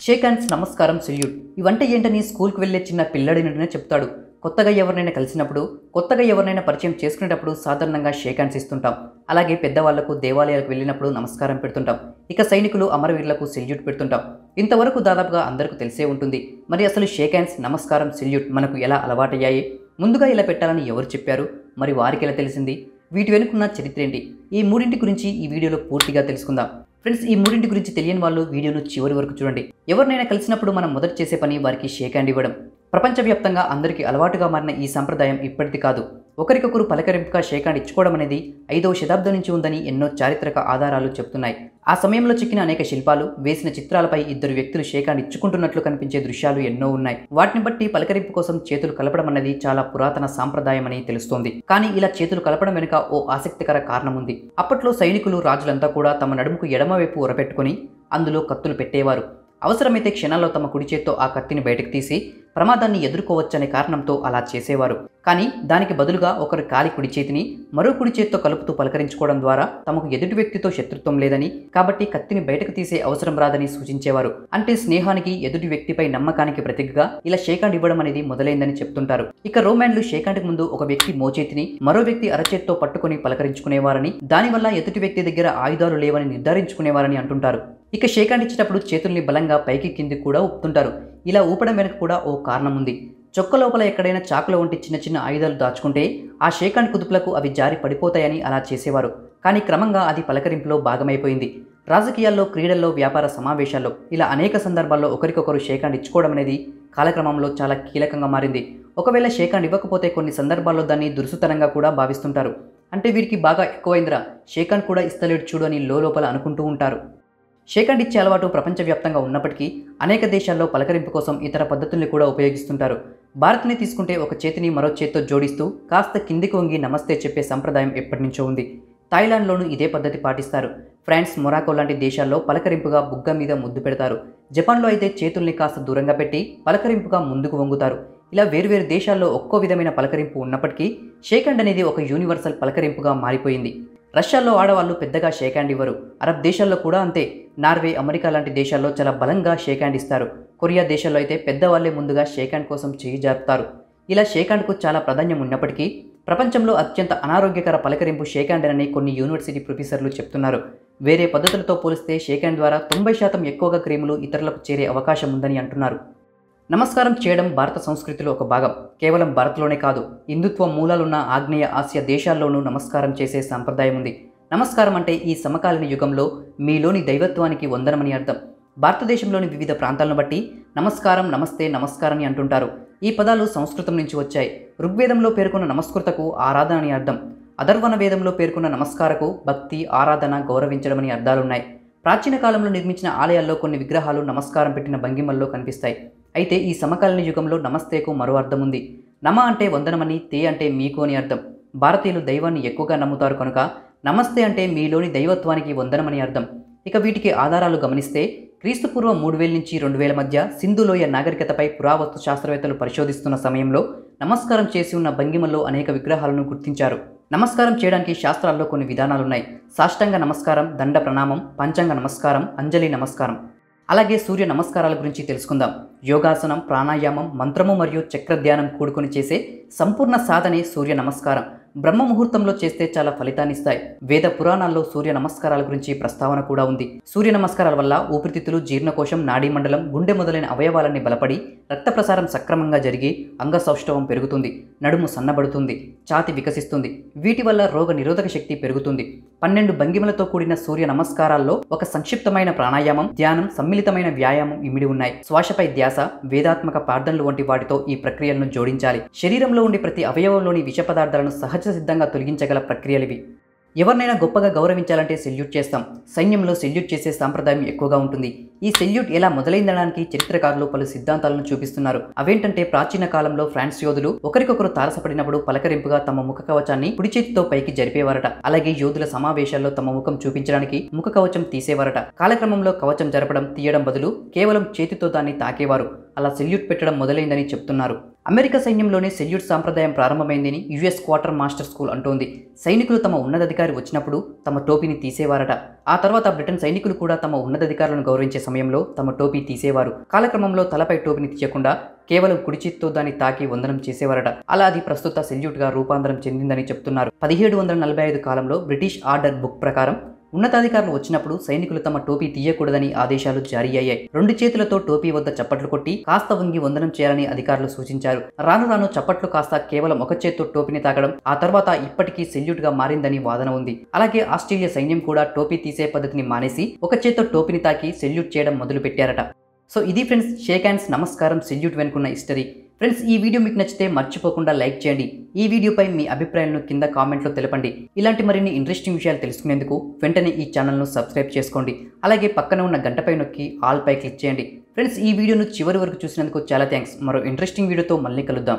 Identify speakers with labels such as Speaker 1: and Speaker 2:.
Speaker 1: Shake hands, నమస్కారం, salute ఇవంటే ఏంటని స్కూల్కి వెళ్ళే చిన్న పిల్లడి నుండినే చెప్తాడు. కొత్తగా ఎవరినైనా కలిసినప్పుడు, కొత్తగా ఎవరినైనా పరిచయం చేసుకునేటప్పుడు సాధారణంగా షేక్ హ్యాండ్స్ ఇస్తుంటాం. అలాగే పెద్దవాళ్లకు దేవాలయాలకు వెళ్ళినప్పుడు నమస్కారం పెడుతుంటాం. ఇక సైనికులు, అమరవీరులకు సెల్యూట్ పెడుతుంటాం. ఇంతవరకు దాదాపుగా అందరికీ తెలిసే ఉంటుంది. మరి అసలు షేక్ హ్యాండ్స్, నమస్కారం, సెల్యూట్ మనకు ఎలా అలవాటయ్యాయి? ముందుగా ఇలా పెట్టాలని ఎవరు చెప్పారు? మరి వారికి ఎలా తెలిసింది? వీటి వెనుకున్న చరిత్ర ఏంటి? ఈ మూడింటి గురించి ఈ వీడియోలో పూర్తిగా తెలుసుకుందాం. ఫ్రెండ్స్, ఈ మూడింటి గురించి తెలియని వాళ్ళు వీడియోను చివరి వరకు చూడండి. ఎవరినైనా కలిసినప్పుడు మనం మొదట చేసే పని వారికి షేక్ హ్యాండ్ ఇవ్వడం. ప్రపంచవ్యాప్తంగా అందరికీ అలవాటుగా మారిన ఈ సంప్రదాయం ఇప్పటిది కాదు. ఒకరికొకరు పలకరింపుగా షేక్ హ్యాండ్ ఇచ్చుకోవడం అనేది 5వ శతాబ్దం నుంచి ఉందని ఎన్నో చారిత్రక ఆధారాలు చెబుతున్నాయి. ఆ సమయంలో చెక్కిన అనేక శిల్పాలు, వేసిన చిత్రాలపై ఇద్దరు వ్యక్తులు షేక్ హ్యాండ్ ఇచ్చుకుంటున్నట్లు కనిపించే దృశ్యాలు ఎన్నో ఉన్నాయి. వాటిని బట్టి పలకరింపు కోసం చేతులు కలపడం అనేది చాలా పురాతన సాంప్రదాయం అని తెలుస్తోంది. కానీ ఇలా చేతులు కలపడం వెనుక ఓ ఆసక్తికర కారణం ఉంది. అప్పట్లో సైనికులు, రాజులంతా కూడా తమ నడుముకు ఎడమవైపు ఉరపెట్టుకుని అందులో కత్తులు పెట్టేవారు. అవసరమైతే క్షణాల్లో తమ కుడి చేత్తో ఆ కత్తిని బయటకు తీసి ప్రమాదాన్ని ఎదుర్కోవచ్చనే కారణంతో అలా చేసేవారు. కానీ దానికి బదులుగా ఒకరి కాలి కుడి చేతిని మరో కుడి చేత్తో కలుపుతూ పలకరించుకోవడం ద్వారా తమకు ఎదుటి వ్యక్తితో శత్రుత్వం లేదని, కాబట్టి కత్తిని బయటకు తీసే అవసరం రాదని సూచించేవారు. అంటే స్నేహానికి, ఎదుటి వ్యక్తిపై నమ్మకానికి ప్రతీకగా ఇలా షేక్ హ్యాండ్ ఇవ్వడం అనేది మొదలైందని చెప్తుంటారు. ఇక రోమన్లు షేక్ హ్యాండ్ ముందు ఒక వ్యక్తి మోచేతిని మరో వ్యక్తి అరచేత్తో పట్టుకుని పలకరించుకునేవారని, దానివల్ల ఎదుటి వ్యక్తి దగ్గర ఆయుధాలు లేవని నిర్ధారించుకునేవారని అంటుంటారు. ఇక షేక్ హ్యాండ్ ఇచ్చేటప్పుడు చేతుల్ని బలంగా పైకి కింది కూడా ఊపుతుంటారు. ఇలా ఊపడం వెనక కూడా ఓ కారణం ఉంది. చొక్క లోపల ఎక్కడైనా చాకుల వంటి చిన్న చిన్న ఆయుధాలు దాచుకుంటే ఆ షేక్ హ్యాండ్ కుదుపులకు అవి జారి పడిపోతాయని అలా చేసేవారు. కానీ క్రమంగా అది పలకరింపులో భాగమైపోయింది. రాజకీయాల్లో, క్రీడల్లో, వ్యాపార సమావేశాల్లో ఇలా అనేక సందర్భాల్లో ఒకరికొకరు షేక్ హ్యాండ్ ఇచ్చుకోవడం అనేది కాలక్రమంలో చాలా కీలకంగా మారింది. ఒకవేళ షేక్ హ్యాండ్ ఇవ్వకపోతే కొన్ని సందర్భాల్లో దాన్ని దురుసుతనంగా కూడా భావిస్తుంటారు. అంటే వీరికి బాగా ఎక్కువైందిరా, షేక్ హ్యాండ్ కూడా ఇస్తలేడు చూడు అని లోపల అనుకుంటూ ఉంటారు. షేక్ హ్యాండ్ ఇచ్చే అలవాటు ప్రపంచవ్యాప్తంగా ఉన్నప్పటికీ అనేక దేశాల్లో పలకరింపు కోసం ఇతర పద్ధతుల్ని కూడా ఉపయోగిస్తుంటారు. భారత్ని తీసుకుంటే ఒక చేతిని మరో చేత్తో జోడిస్తూ కాస్త కిందికి వంగి నమస్తే చెప్పే సంప్రదాయం ఎప్పటి నుంచో ఉంది. థాయిలాండ్లోనూ ఇదే పద్ధతి పాటిస్తారు. ఫ్రాన్స్, మొరాకో లాంటి దేశాల్లో పలకరింపుగా బుగ్గ మీద ముద్దు పెడతారు. జపాన్లో అయితే చేతుల్ని కాస్త దూరంగా పెట్టి పలకరింపుగా ముందుకు వంగుతారు. ఇలా వేరువేరు దేశాల్లో ఒక్కో విధమైన పలకరింపు ఉన్నప్పటికీ షేక్ హ్యాండ్ అనేది ఒక యూనివర్సల్ పలకరింపుగా మారిపోయింది. రష్యాలో ఆడవాళ్ళు పెద్దగా షేక్ హ్యాండ్ ఇవ్వరు. అరబ్ దేశాల్లో కూడా అంతే. నార్వే, అమెరికా లాంటి దేశాల్లో చాలా బలంగా షేక్ హ్యాండ్ ఇస్తారు. కొరియా దేశాల్లో అయితే పెద్దవాళ్లే ముందుగా షేక్ హ్యాండ్ కోసం చేయి జారుతారు. ఇలా షేక్ హ్యాండ్కు చాలా ప్రాధాన్యం ఉన్నప్పటికీ ప్రపంచంలో అత్యంత అనారోగ్యకర పలకరింపు షేక్ హ్యాండ్ అని కొన్ని యూనివర్సిటీ ప్రొఫెసర్లు చెప్తున్నారు. వేరే పద్ధతులతో పోలిస్తే షేక్ హ్యాండ్ ద్వారా 90% ఎక్కువగా క్రిములు ఇతరులకు చేరే అవకాశం ఉందని అంటున్నారు. నమస్కారం చేయడం భారత సంస్కృతిలో ఒక భాగం. కేవలం భారత్లోనే కాదు, హిందుత్వ మూలాలున్న ఆగ్నేయ ఆసియా దేశాల్లోనూ నమస్కారం చేసే సంప్రదాయం ఉంది. నమస్కారం అంటే ఈ సమకాలీన యుగంలో మీలోని దైవత్వానికి వందనమని అర్థం. భారతదేశంలోని వివిధ ప్రాంతాలను బట్టి నమస్కారం, నమస్తే, నమస్కారం అని అంటుంటారు. ఈ పదాలు సంస్కృతం నుంచి వచ్చాయి. ఋగ్వేదంలో పేర్కొన్న నమస్కృతకు ఆరాధన అని అర్థం. అథర్వణ వేదంలో పేర్కొన్న నమస్కారకు భక్తి, ఆరాధన, గౌరవించడం అని అర్థాలున్నాయి. ప్రాచీన కాలంలో నిర్మించిన ఆలయాల్లో కొన్ని విగ్రహాలు నమస్కారం పెట్టిన భంగిమల్లో కనిపిస్తాయి. అయితే ఈ సమకాలీన యుగంలో నమస్తేకు మరో అర్థం ఉంది. నమ అంటే వందనమని, తే అంటే మీకు అని అర్థం. భారతీయులు దైవాన్ని ఎక్కువగా నమ్ముతారు కనుక నమస్తే అంటే మీలోని దైవత్వానికి వందనమని అర్థం. ఇక వీటికి ఆధారాలు గమనిస్తే క్రీస్తుపూర్వం 3000 నుంచి 2000 మధ్య సింధులోయ నాగరికతపై పురావస్తు శాస్త్రవేత్తలు పరిశోధిస్తున్న సమయంలో నమస్కారం చేసి ఉన్న భంగిమల్లో అనేక విగ్రహాలను గుర్తించారు. నమస్కారం చేయడానికి శాస్త్రాల్లో కొన్ని విధానాలున్నాయి. సాష్టాంగ నమస్కారం, దండ ప్రణామం, పంచాంగ నమస్కారం, అంజలి నమస్కారం. అలాగే సూర్య నమస్కారాల గురించి తెలుసుకుందాం. యోగాసనం, ప్రాణాయామం, మంత్రము మరియు చక్ర ధ్యానం కూడుకొని చేసే సంపూర్ణ సాధనే సూర్య నమస్కారం. బ్రహ్మ ముహూర్తంలో చేస్తే చాలా ఫలితాన్ని ఇస్తాయి. వేద పురాణాల్లో సూర్య నమస్కారాల గురించి ప్రస్తావన కూడా ఉంది. సూర్య నమస్కారాల వల్ల ఊపిరితిత్తులు, జీర్ణకోశం, నాడీ మండలం, గుండె మొదలైన అవయవాలన్నీ బలపడి రక్త ప్రసారం సక్రమంగా జరిగి అంగసౌష్ఠవం పెరుగుతుంది, నడుము సన్నబడుతుంది, ఛాతి వికసిస్తుంది. వీటి వల్ల రోగ నిరోధక శక్తి పెరుగుతుంది. 12 భంగిమలతో కూడిన సూర్య నమస్కారాల్లో ఒక సంక్షిప్తమైన ప్రాణాయామం, ధ్యానం, సమ్మిళితమైన వ్యాయామం ఇమిడి ఉన్నాయి. శ్వాసపై ధ్యాస, వేదాత్మక ప్రార్థనలు వంటి వాటితో ఈ ప్రక్రియలను జోడించాలి. శరీరంలో ఉండే ప్రతి అవయవంలోని విష పదార్థాలను సహజ సిద్ధంగా తొలగించగల ప్రక్రియలివి. ఎవరినైనా గొప్పగా గౌరవించాలంటే సెల్యూట్ చేస్తాం. సైన్యంలో సెల్యూట్ చేసే సాంప్రదాయం ఎక్కువగా ఉంటుంది. ఈ సెల్యూట్ ఎలా మొదలైందనడానికి చరిత్రకారులు పలు సిద్ధాంతాలను చూపిస్తున్నారు. అవేంటంటే ప్రాచీన కాలంలో ఫ్రాన్స్ యోధులు ఒకరికొకరు తారసపడినప్పుడు పలకరింపుగా తమ ముఖ కవచాన్ని కుడి చేతితో పైకి జరిపేవారట. అలాగే యోధుల సమావేశాల్లో తమ ముఖం చూపించడానికి ముఖ కవచం తీసేవారట. కాలక్రమంలో కవచం జరపడం, తీయడం బదులు కేవలం చేతితో దాన్ని తాకేవారు. అలా సెల్యూట్ పెట్టడం మొదలైందని చెప్తున్నారు. అమెరికా సైన్యంలోనే సెల్యూట్ సాంప్రదాయం ప్రారంభమైందని యుఎస్ క్వార్టర్ మాస్టర్ స్కూల్ అంటోంది. సైనికులు తమ ఉన్నతాధికారి వచ్చినప్పుడు తమ టోపీని తీసేవారట. ఆ తర్వాత బ్రిటన్ సైనికులు కూడా తమ ఉన్నతాధికారులను గౌరవించే సమయంలో తమ టోపీ తీసేవారు. కాలక్రమంలో తలపై టోపీని తీయకుండా కేవలం కుడి చేత్తో దాన్ని తాకి వందనం చేసేవారట. అలా అది ప్రస్తుత సెల్యూట్గా రూపాంతరం చెందిందని చెప్తున్నారు. 1745 కాలంలో బ్రిటిష్ ఆర్డర్ బుక్ ప్రకారం ఉన్నతాధికారులు వచ్చినప్పుడు సైనికులు తమ టోపీ తీయకూడదని ఆదేశాలు జారీ అయ్యాయి. 2 చేతులతో టోపీ వద్ద చప్పట్లు కొట్టి కాస్త వంగి వందనం చేయాలని అధికారులు సూచించారు. రాను రాను చప్పట్లు కాస్త కేవలం ఒక చేత్తో టోపీని తాకడం ఆ తర్వాత ఇప్పటికీ సెల్యూట్ గా మారిందని వాదన ఉంది. అలాగే ఆస్ట్రేలియా సైన్యం కూడా టోపీ తీసే పద్ధతిని మానేసి ఒక చేత్తో టోపీని తాకి సెల్యూట్ చేయడం మొదలు పెట్టారట. సో ఇది ఫ్రెండ్స్ షేక్ హ్యాండ్స్ నమస్కారం సెల్యూట్ వెనుకున్న హిస్టరీ. ఫ్రెండ్స్ ఈ వీడియో మీకు నచ్చితే మర్చిపోకుండా లైక్ చేయండి. ఈ వీడియోపై మీ అభిప్రాయాలను కింద కామెంట్లో తెలపండి. ఇలాంటి మరిన్ని ఇంట్రెస్టింగ్ విషయాలు తెలుసుకునేందుకు వెంటనే ఈ ఛానల్ను సబ్స్క్రైబ్ చేసుకోండి. అలాగే పక్కన ఉన్న గంటపై నొక్కి ఆల్ పై క్లిక్ చేయండి. ఫ్రెండ్స్ ఈ వీడియోను చివరి వరకు చూసినందుకు చాలా థ్యాంక్స్. మరో ఇంట్రెస్టింగ్ వీడియోతో మళ్ళీ కలుద్దాం.